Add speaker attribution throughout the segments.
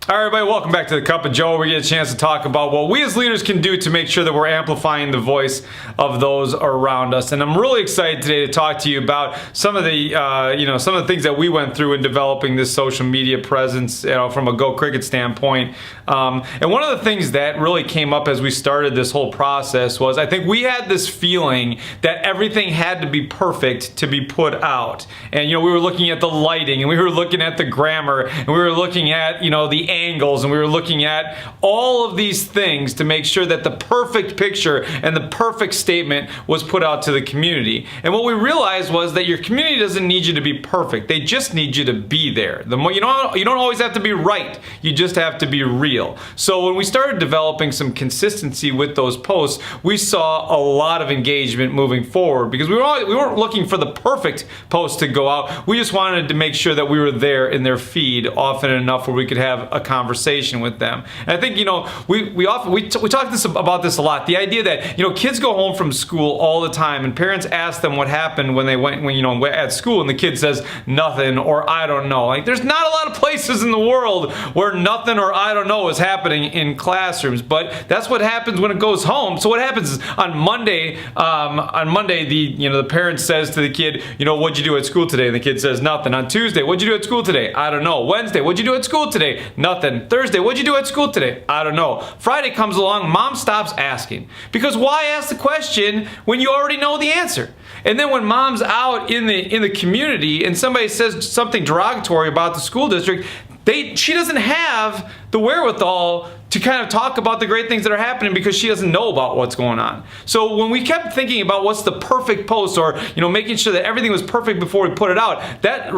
Speaker 1: All right, everybody, welcome back to the Cup of Joe. We get a chance to talk about what we as leaders can do to make sure that we're amplifying the voice of those around us. And I'm really excited today to talk to you about some of the, some of the things that we went through in developing this social media presence, from a Go Cricket standpoint. And one of the things that really came up as we started this whole process was I think we had this feeling that everything had to be perfect to be put out. And we were looking at the lighting, and we were looking at the grammar, and we were looking at the angles, and we were looking at all of these things to make sure that the perfect picture and the perfect statement was put out to the community. And what we realized was that your community doesn't need you to be perfect. They just need you to be there. The more you don't always have to be right. You just have to be real. So when we started developing some consistency with those posts, we saw a lot of engagement moving forward because we weren't looking for the perfect post to go out. We just wanted to make sure that we were there in their feed often enough where we could have a conversation with them. And I think we talk about this a lot. The idea that kids go home from school all the time, and parents ask them what happened when they went at school, and the kid says nothing or I don't know. Like, there's not a lot of places in the world where nothing or I don't know is happening in classrooms, but that's what happens when it goes home. So what happens is on Monday, the parent says to the kid, what'd you do at school today? And the kid says nothing. On Tuesday, what'd you do at school today? I don't know. Wednesday, what'd you do at school today? Nothing. Thursday, what'd you do at school today? I don't know. Friday comes along, mom stops asking. Because why ask the question when you already know the answer? And then when mom's out in the community and somebody says something derogatory about the school district, she doesn't have the wherewithal to kind of talk about the great things that are happening because she doesn't know about what's going on. So when we kept thinking about what's the perfect post, or making sure that everything was perfect before we put it out, that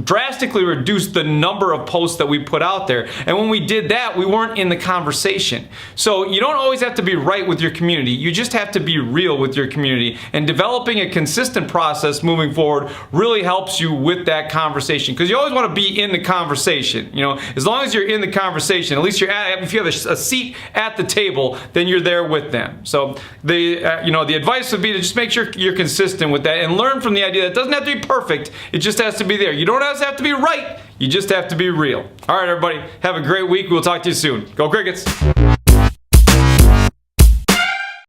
Speaker 1: drastically reduced the number of posts that we put out there. And when we did that, we weren't in the conversation. So you don't always have to be right with your community. You just have to be real with your community. And developing a consistent process moving forward really helps you with that conversation, because you always want to be in the conversation. As long as you're in the conversation, at least if you have a seat at the table, then you're there with them. So the advice would be to just make sure you're consistent with that and learn from the idea that it doesn't have to be perfect. It just has to be there. You don't always have to be right. You just have to be real. All right, everybody, have a great week. We'll talk to you soon. Go Crickets!